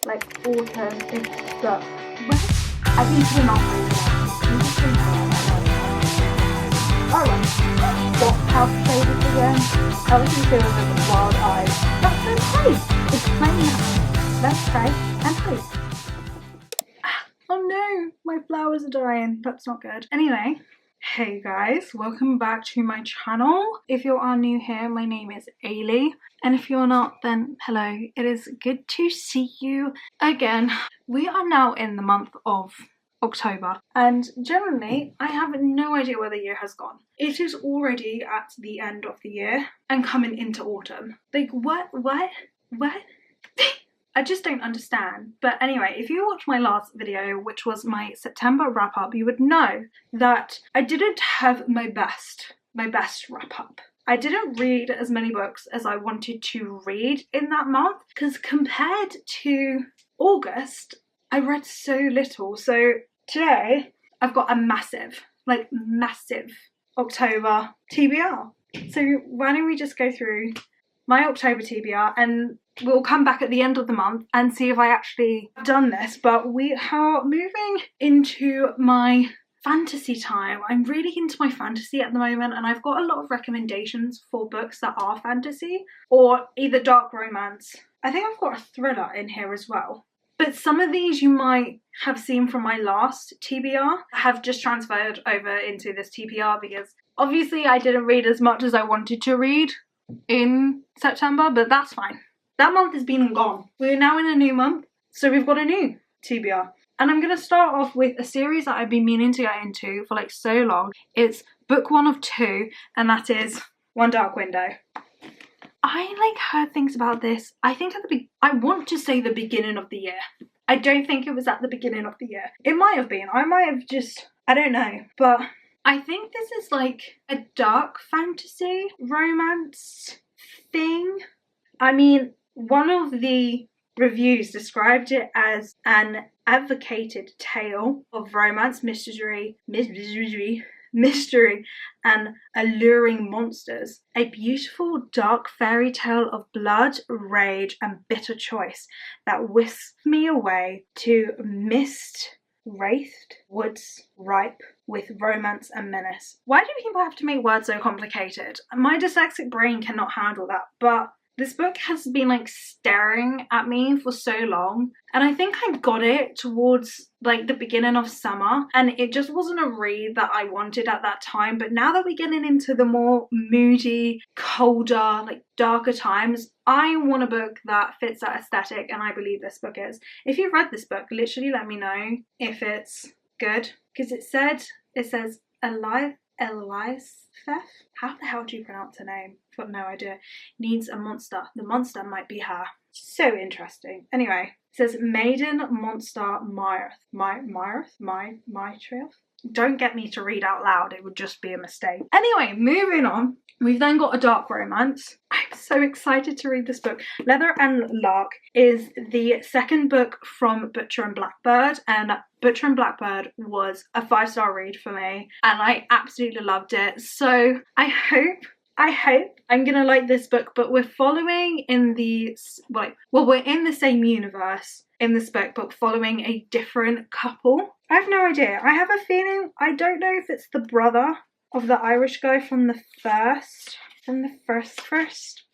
like autumn-ish book. I think we're not reading it. I'm just going to alright. What house favourites again? Everything to do with the wild eyes. That's so nice. Explain that. Let's pray and hope. Oh no, my flowers are dying. That's not good. Anyway, hey guys, welcome back to my channel. If you are new here, my name is Eilidh, and if you're not, then hello. It is good to see you again. We are now in the month of October, and generally I have no idea where the year has gone. It is already at the end of the year and coming into autumn. Like what? I just don't understand. But anyway, if you watched my last video, which was my September wrap up, you would know that I didn't have my best wrap up. I didn't read as many books as I wanted to read in that month, because compared to August, I read so little. So today I've got a massive October TBR. So why don't we just go through my October TBR, and we'll come back at the end of the month and see if I actually have done this. But we are moving into my fantasy time. I'm really into my fantasy at the moment, and I've got a lot of recommendations for books that are fantasy or either dark romance. I think I've got a thriller in here as well. But some of these you might have seen from my last TBR have just transferred over into this TBR, because obviously I didn't read as much as I wanted to read in September, but that's fine. That month has been and gone. We're now in a new month, so we've got a new TBR. And I'm going to start off with a series that I've been meaning to get into for like so long. It's book 1 of 2, and that is One Dark Window. I heard things about this, I think I want to say the beginning of the year. I don't think it was at the beginning of the year. It might have been. I might have just, I don't know. But I think this is like a dark fantasy romance thing. I mean, one of the reviews described it as an advocated tale of romance, mystery, and alluring monsters. A beautiful dark fairy tale of blood, rage, and bitter choice that whisks me away to mist-wreathed woods ripe with romance and menace. Why do people have to make words so complicated? My dyslexic brain cannot handle that, but this book has been staring at me for so long, and I think I got it towards the beginning of summer, and it just wasn't a read that I wanted at that time. But now that we're getting into the more moody, colder, darker times, I want a book that fits that aesthetic, and I believe this book is. If you've read this book, literally let me know if it's good, because it says Eilidh. How the hell do you pronounce her name? I've got no idea. Needs a monster. The monster might be her. So interesting. Anyway, it says Maiden Monster Myrth. Don't get me to read out loud, it would just be a mistake. Anyway, moving on. We've then got a dark romance. I'm so excited to read this book. Leather and Lark is the second book from Butcher and Blackbird, and Butcher and Blackbird was a 5-star read for me, and I absolutely loved it. So I hope I'm gonna like this book. But we're following in the we're in the same universe in this book, but following a different couple. I have no idea. I have a feeling, I don't know if it's the brother of the Irish guy from the first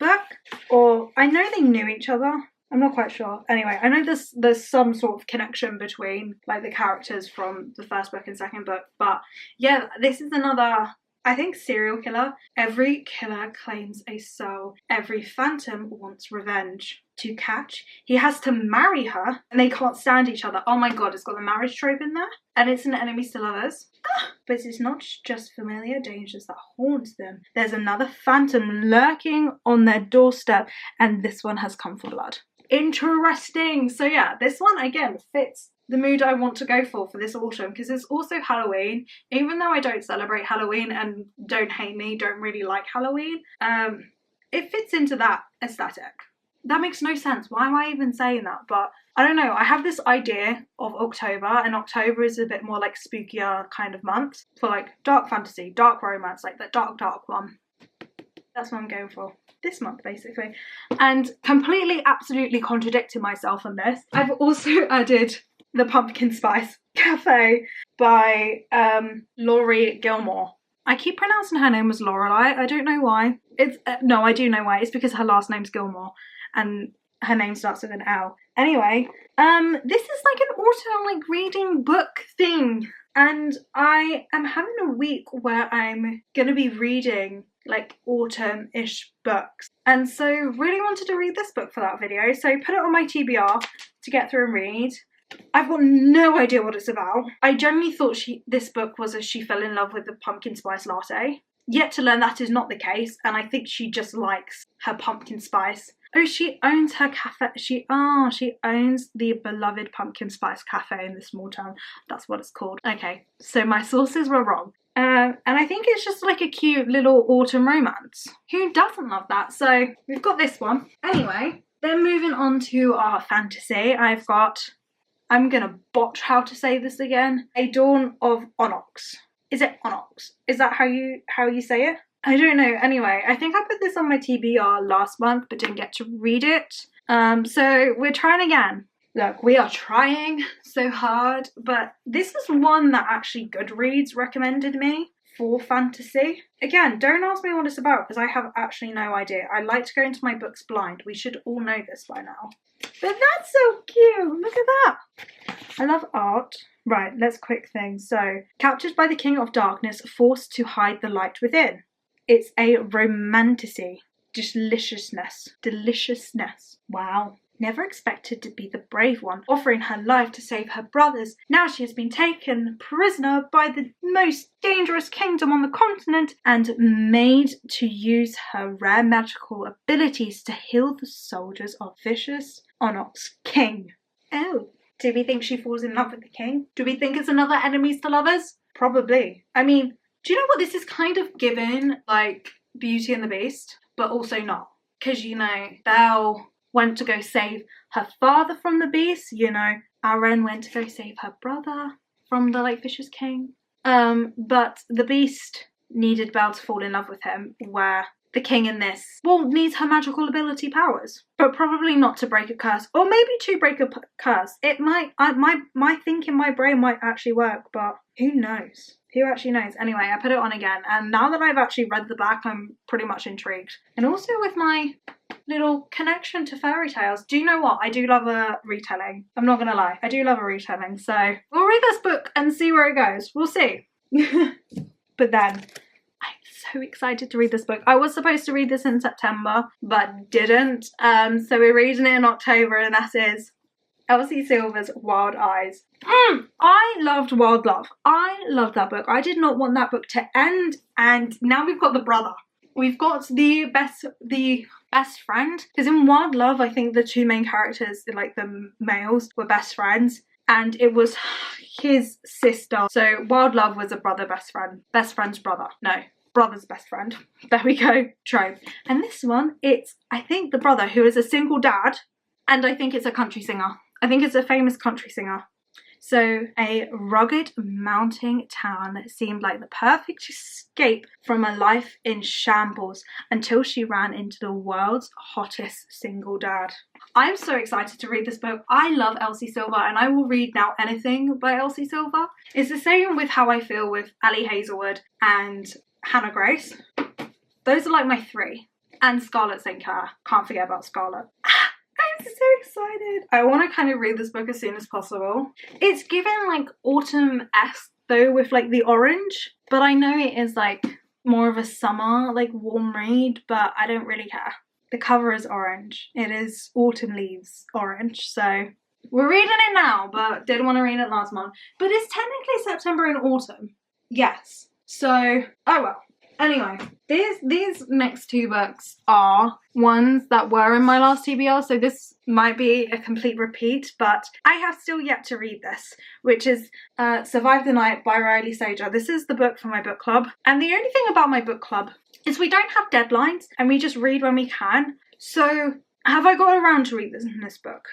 book, or I know they knew each other. I'm not quite sure. Anyway, I know there's some sort of connection between the characters from the first book and second book. But yeah, this is another, I think, serial killer. Every killer claims a soul. Every phantom wants revenge. To catch, he has to marry her, and they can't stand each other. Oh my god, it's got the marriage trope in there. And it's an enemies to lovers. But it's not just familiar dangers that haunt them. There's another phantom lurking on their doorstep, and this one has come for blood. Interesting. So yeah, this one again fits the mood I want to go for this autumn, because it's also Halloween. Even though I don't celebrate Halloween, and don't hate me, don't really like Halloween, it fits into that aesthetic. That makes no sense. Why am I even saying that? But I don't know. I have this idea of October, and October is a bit more spookier kind of month for dark fantasy, dark romance, the dark one. That's what I'm going for. this month basically, and completely absolutely contradicting myself on this, I've also added The Pumpkin Spice Cafe by Laurie Gilmore. I keep pronouncing her name as Lorelei. I don't know why. It's no, I do know why. It's because her last name's Gilmore and her name starts with an L. Anyway, this is like an autumn like reading book thing, and I am having a week where I'm gonna be reading like autumn-ish books, and so really wanted to read this book for that video, so put it on my TBR to get through and read. I've got no idea what it's about. I generally thought this book was she fell in love with the pumpkin spice latte. Yet to learn that is not the case, and I think she just likes her pumpkin spice. Oh, she owns her cafe. She owns the beloved Pumpkin Spice Cafe in the small town. That's what it's called. Okay, so my sources were wrong. And I think it's just like a cute little autumn romance. Who doesn't love that? So we've got this one. Anyway, then moving on to our fantasy, I've got, I'm gonna botch how to say this again, A Dawn of Onox. Is it Onox? Is that how you say it? I don't know. Anyway, I think I put this on my TBR last month but didn't get to read it. So we're trying again. Look, we are trying so hard, but this is one that actually Goodreads recommended me for fantasy. Again, don't ask me what it's about because I have actually no idea. I like to go into my books blind. We should all know this by now. But that's so cute. Look at that. I love art. Right, let's quick thing. So, captured by the King of Darkness, forced to hide the light within. It's a romantasy. Deliciousness. Wow. Never expected to be the brave one, offering her life to save her brothers. Now she has been taken prisoner by the most dangerous kingdom on the continent and made to use her rare magical abilities to heal the soldiers of vicious Onox King. Oh, do we think she falls in love with the king? Do we think it's another enemies to lovers? Probably. I mean, do you know what this is kind of given, like Beauty and the Beast, but also not? Because, you know, Belle went to go save her father from the beast, you know, Aren went to go save her brother from the like vicious king. But the beast needed Belle to fall in love with him, where the king in this, well, needs her magical ability powers, but probably not to break a curse, or maybe to break a curse. It might, my thinking, my brain might actually work, but who knows? Who actually knows? Anyway, I put it on again, and now that I've actually read the back, I'm pretty much intrigued. And also with my little connection to fairy tales, do you know what? I do love a retelling. I'm not gonna lie, I do love a retelling, so we'll read this book and see where it goes. We'll see. But then, I'm so excited to read this book. I was supposed to read this in September, but didn't. So we're reading it in October, and that is Elsie Silver's Wild Eyes. I loved Wild Love. I loved that book. I did not want that book to end, and now we've got the brother. We've got the best friend. Because in Wild Love, I think the two main characters, like the males, were best friends, and it was his sister. So Wild Love was a brother best friend. Best friend's brother. No, brother's best friend. There we go. Trope. And this one, it's, I think, the brother who is a single dad, and I think it's a country singer. I think it's a famous country singer. So a rugged mountain town seemed like the perfect escape from a life in shambles until she ran into the world's hottest single dad. I'm so excited to read this book. I love Elsie Silver, and I will read now anything by Elsie Silver. It's the same with how I feel with Ali Hazelwood and Hannah Grace. Those are like my three. And Scarlett St. Clair. Can't forget about Scarlett. I'm so excited. I want to kind of read this book as soon as possible. It's given like autumn-esque though, with like the orange, but I know it is like more of a summer like warm read, but I don't really care. The cover is orange. It is autumn leaves orange, so we're reading it now, but didn't want to read it last month. But it's technically September and autumn. Yes. So, oh well. Anyway, these next two books are ones that were in my last TBR, so this might be a complete repeat, but I have still yet to read this, which is Survive the Night by Riley Sager. This is the book for my book club, and the only thing about my book club is we don't have deadlines, and we just read when we can. So, have I got around to read this book?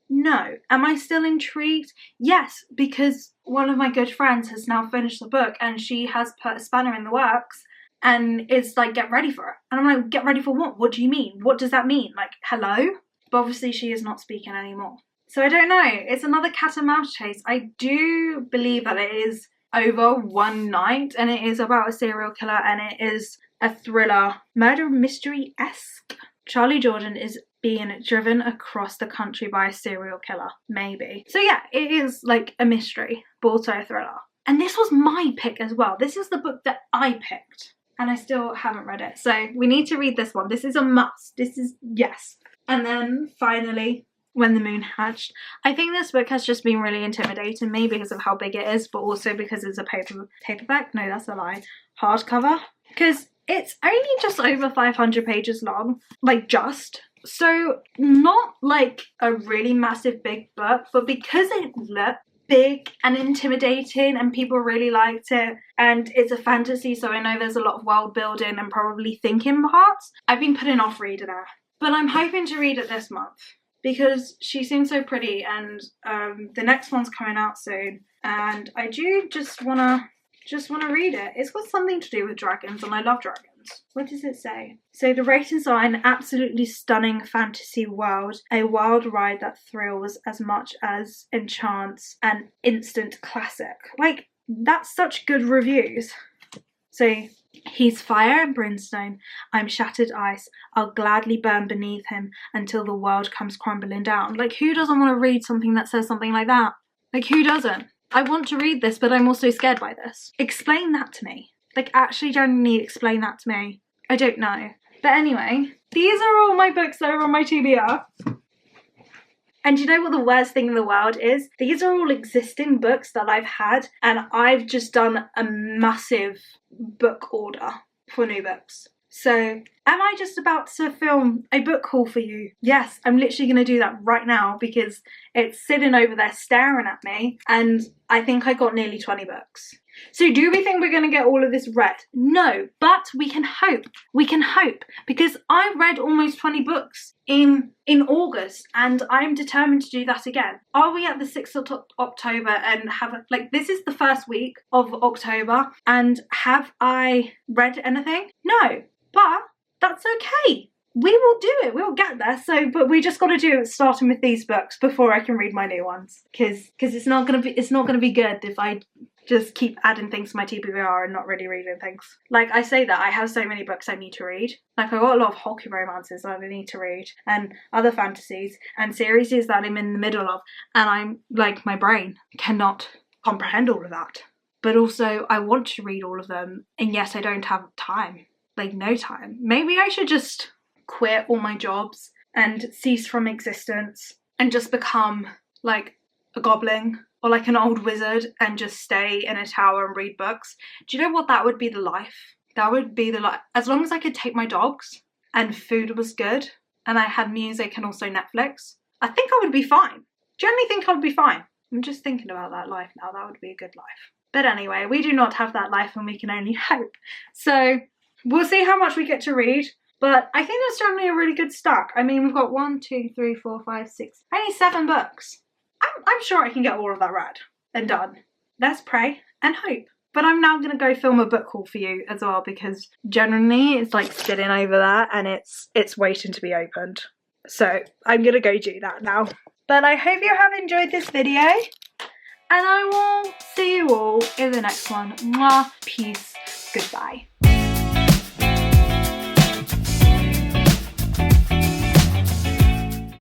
No. Am I still intrigued? Yes, because one of my good friends has now finished the book, and she has put a spanner in the works. and it's like, get ready for it. And I'm like, get ready for what? What do you mean? What does that mean? Like, hello? But obviously she is not speaking anymore. So I don't know. It's another cat and mouse chase. I do believe that it is over one night, and it is about a serial killer, and it is a thriller, murder mystery-esque. Charlie Jordan is being driven across the country by a serial killer, maybe. So yeah, it is like a mystery, but also a thriller. And this was my pick as well. This is the book that I picked, and I still haven't read it. So we need to read this one. This is a must. This is, yes. And then finally, When the Moon Hatched. I think this book has just been really intimidating me because of how big it is, but also because it's a paperback. No, that's a lie. Hardcover. Because it's only just over 500 pages long. Like, just. So, not like a really massive big book, but because it looked big and intimidating and people really liked it, and it's a fantasy, so I know there's a lot of world building and probably thinking parts, I've been putting off reading it. But I'm hoping to read it this month because she seems so pretty, and the next one's coming out soon, and I do just wanna read it. It's got something to do with dragons, and I love dragons. What does it say? So the ratings are an absolutely stunning fantasy world, a wild ride that thrills as much as enchants, an instant classic. Like, that's such good reviews. So, he's fire and brimstone, I'm shattered ice, I'll gladly burn beneath him until the world comes crumbling down. Like, who doesn't want to read something that says something like that? Like, who doesn't? I want to read this, but I'm also scared by this. Explain that to me. Like, actually genuinely explain that to me. I don't know. But anyway, these are all my books that are on my TBR. And you know what the worst thing in the world is? These are all existing books that I've had, and I've just done a massive book order for new books. So, am I just about to film a book haul for you? Yes, I'm literally going to do that right now because it's sitting over there staring at me, and I think I got nearly 20 books. So do we think we're going to get all of this read? No, but we can hope. We can hope, because I read almost 20 books in August, and I'm determined to do that again. Are we at the 6th of October and this is the first week of October, and have I read anything? No, but that's okay. We will do it. We'll get there. So, but we just got to do it starting with these books before I can read my new ones, because it's not gonna be good if I just keep adding things to my TBR and not really reading things. Like, I say that I have so many books I need to read. Like, I've got a lot of hockey romances that I need to read, and other fantasies and series that I'm in the middle of, and I'm like, my brain cannot comprehend all of that. But also, I want to read all of them, and yet I don't have time. Like, no time. Maybe I should just quit all my jobs and cease from existence and just become like a goblin or like an old wizard and just stay in a tower and read books. Do you know what? That would be the life. That would be the life. As long as I could take my dogs and food was good and I had music and also Netflix, I think I would be fine. Generally think I would be fine. I'm just thinking about that life now. That would be a good life. But anyway, we do not have that life, and we can only hope. So we'll see how much we get to read. But I think that's generally a really good stack. I mean, we've got 1, 2, 3, 4, 5, 6, only 7 books. I'm sure I can get all of that read and done. Let's pray and hope. But I'm now going to go film a book haul for you as well, because generally it's like sitting over there and it's waiting to be opened. So I'm going to go do that now. But I hope you have enjoyed this video, and I will see you all in the next one. Mwah, peace, goodbye.